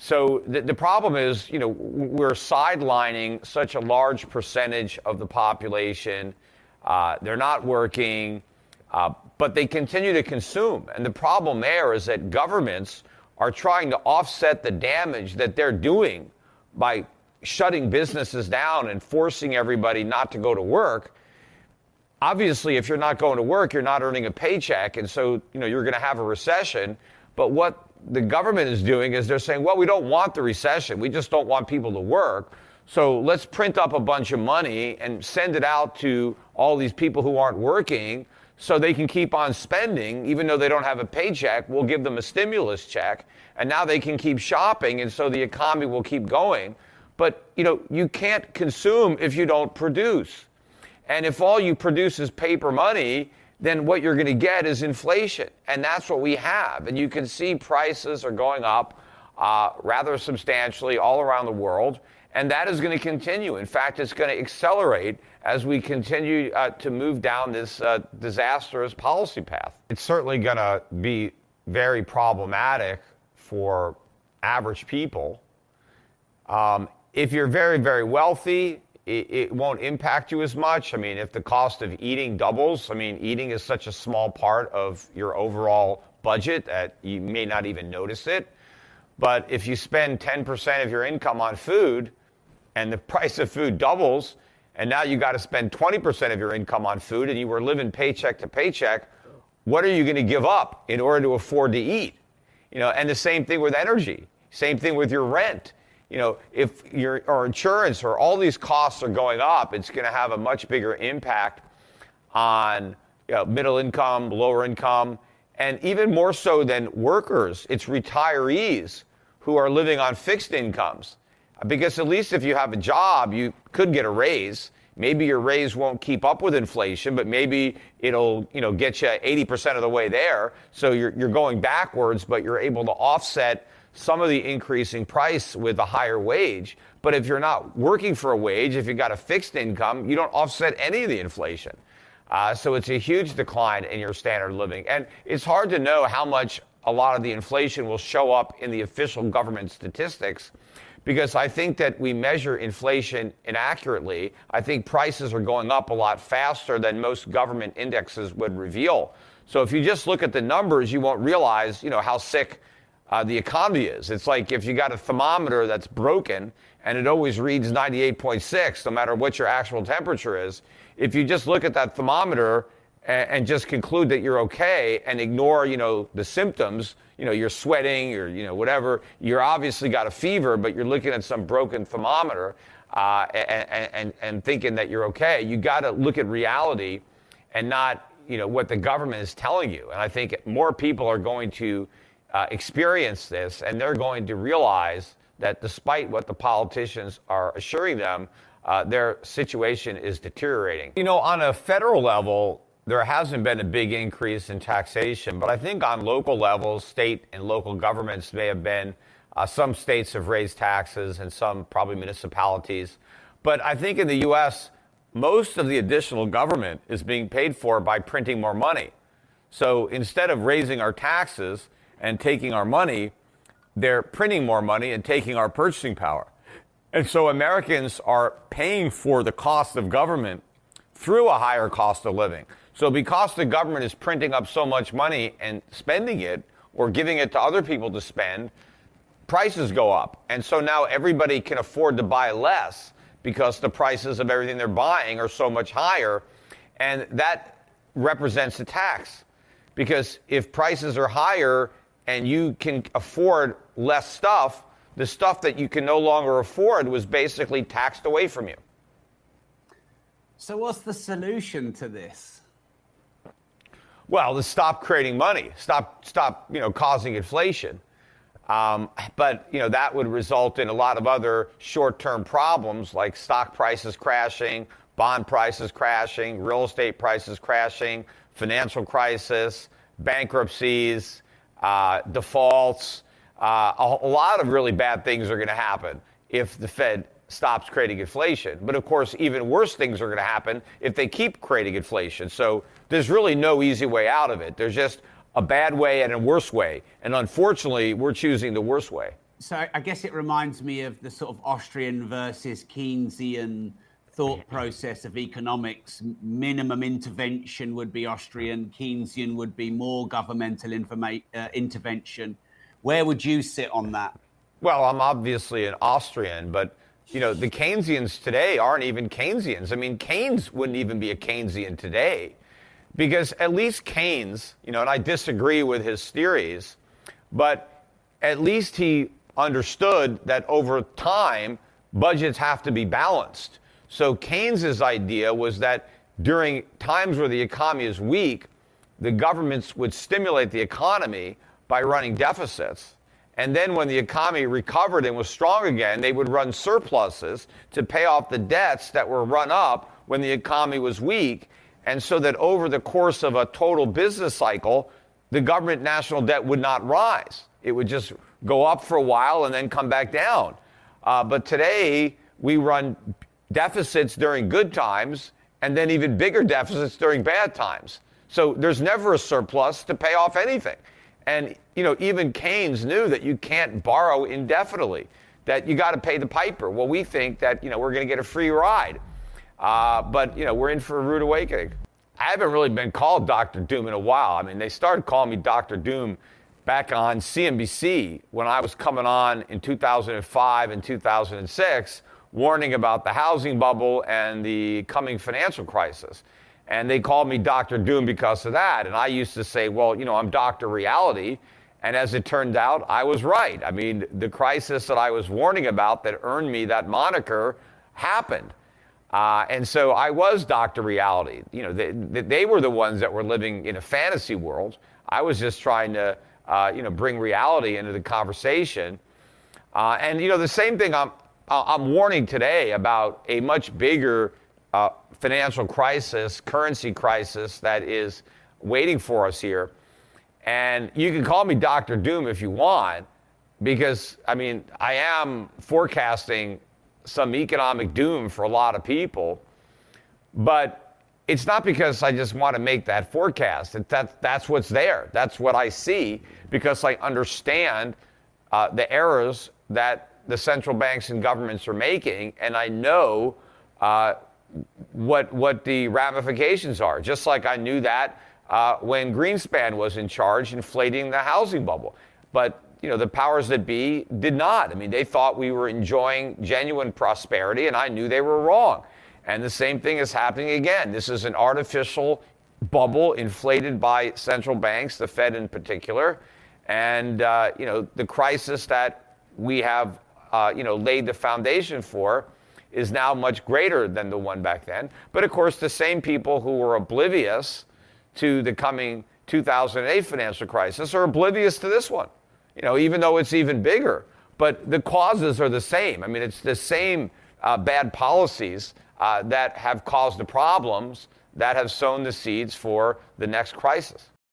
So the problem is, we're sidelining such a large percentage of the population. They're not working, but they continue to consume. And the problem there is that governments are trying to offset the damage that they're doing by shutting businesses down and forcing everybody not to go to work. Obviously, if you're not going to work, you're not earning a paycheck, and so you're going to have a recession. But what the government is doing is they're saying, well, we don't want the recession. We just don't want people to work. So let's print up a bunch of money and send it out to all these people who aren't working so they can keep on spending. Even though they don't have a paycheck, we'll give them a stimulus check, and now they can keep shopping, and so the economy will keep going. But, you can't consume if you don't produce. And if all you produce is paper money, then what you're going to get is inflation. And that's what we have. And you can see prices are going up rather substantially all around the world. And that is going to continue. In fact, it's going to accelerate as we continue to move down this disastrous policy path. It's certainly going to be very problematic for average people. If you're very, very wealthy, it won't impact you as much. I mean, if the cost of eating doubles, eating is such a small part of your overall budget that you may not even notice it. But if you spend 10% of your income on food and the price of food doubles, and now you got to spend 20% of your income on food and you were living paycheck to paycheck, what are you going to give up in order to afford to eat? And the same thing with energy, same thing with your rent. If or insurance or all these costs are going up, it's going to have a much bigger impact on middle income, lower income, and even more so than workers, it's retirees who are living on fixed incomes. Because at least if you have a job, you could get a raise. Maybe your raise won't keep up with inflation, but maybe it'll get you 80% of the way there. So you're going backwards, but you're able to offset some of the increasing price with a higher wage. But if you're not working for a wage, if you got a fixed income, you don't offset any of the inflation. So it's a huge decline in your standard of living. And it's hard to know how much a lot of the inflation will show up in the official government statistics, because I think that we measure inflation inaccurately. I think prices are going up a lot faster than most government indexes would reveal. So if you just look at the numbers, you won't realize, how sick the economy is. It's like if you got a thermometer that's broken and it always reads 98.6, no matter what your actual temperature is. If you just look at that thermometer and just conclude that you're okay and ignore, the symptoms, you're sweating or, whatever, you're obviously got a fever, but you're looking at some broken thermometer and thinking that you're okay. You got to look at reality and not, what the government is telling you. And I think more people are going to experience this, and they're going to realize that despite what the politicians are assuring them, their situation is deteriorating. On a federal level, there hasn't been a big increase in taxation, but I think on local levels, state and local governments may have been. Some states have raised taxes and some probably municipalities. But I think in the U.S., most of the additional government is being paid for by printing more money. So instead of raising our taxes and taking our money, they're printing more money and taking our purchasing power. And so Americans are paying for the cost of government through a higher cost of living. So because the government is printing up so much money and spending it or giving it to other people to spend, prices go up. And so now everybody can afford to buy less because the prices of everything they're buying are so much higher. And that represents a tax. Because if prices are higher and you can afford less stuff, the stuff that you can no longer afford was basically taxed away from you. So what's the solution to this? Well, to stop creating money, stop causing inflation. But that would result in a lot of other short-term problems like stock prices crashing, bond prices crashing, real estate prices crashing, financial crisis, bankruptcies, defaults. A lot of really bad things are going to happen if the Fed stops creating inflation. But of course, even worse things are going to happen if they keep creating inflation. So there's really no easy way out of it. There's just a bad way and a worse way. And unfortunately, we're choosing the worst way. So I guess it reminds me of the sort of Austrian versus Keynesian thought process of economics. Minimum intervention would be Austrian, Keynesian would be more governmental intervention. Where would you sit on that? Well, I'm obviously an Austrian, but the Keynesians today aren't even Keynesians. I mean, Keynes wouldn't even be a Keynesian today, because at least Keynes, and I disagree with his theories, but at least he understood that over time, budgets have to be balanced. So Keynes's idea was that during times where the economy is weak, the governments would stimulate the economy by running deficits. And then when the economy recovered and was strong again, they would run surpluses to pay off the debts that were run up when the economy was weak. And so that over the course of a total business cycle, the government national debt would not rise. It would just go up for a while and then come back down. But today, we run deficits during good times and then even bigger deficits during bad times. So there's never a surplus to pay off anything. And, even Keynes knew that you can't borrow indefinitely, that you got to pay the piper. Well, we think that, we're going to get a free ride. But we're in for a rude awakening. I haven't really been called Dr. Doom in a while. I mean, they started calling me Dr. Doom back on CNBC when I was coming on in 2005 and 2006, warning about the housing bubble and the coming financial crisis. And they called me Dr. Doom because of that. And I used to say, well, I'm Dr. Reality. And as it turned out, I was right. I mean, the crisis that I was warning about that earned me that moniker happened. And so I was Dr. Reality. They were the ones that were living in a fantasy world. I was just trying to, bring reality into the conversation. And the same thing I'm warning today about a much bigger financial crisis, currency crisis that is waiting for us here. And you can call me Dr. Doom if you want, because, I am forecasting some economic doom for a lot of people. But it's not because I just want to make that forecast. That's what's there. That's what I see, because I understand the errors that the central banks and governments are making, and I know what the ramifications are. Just like I knew that when Greenspan was in charge, inflating the housing bubble. But the powers that be did not. They thought we were enjoying genuine prosperity, and I knew they were wrong. And the same thing is happening again. This is an artificial bubble inflated by central banks, the Fed in particular. And, the crisis that we have, laid the foundation for is now much greater than the one back then. But of course, the same people who were oblivious to the coming 2008 financial crisis are oblivious to this one, even though it's even bigger. But the causes are the same. It's the same bad policies that have caused the problems that have sown the seeds for the next crisis.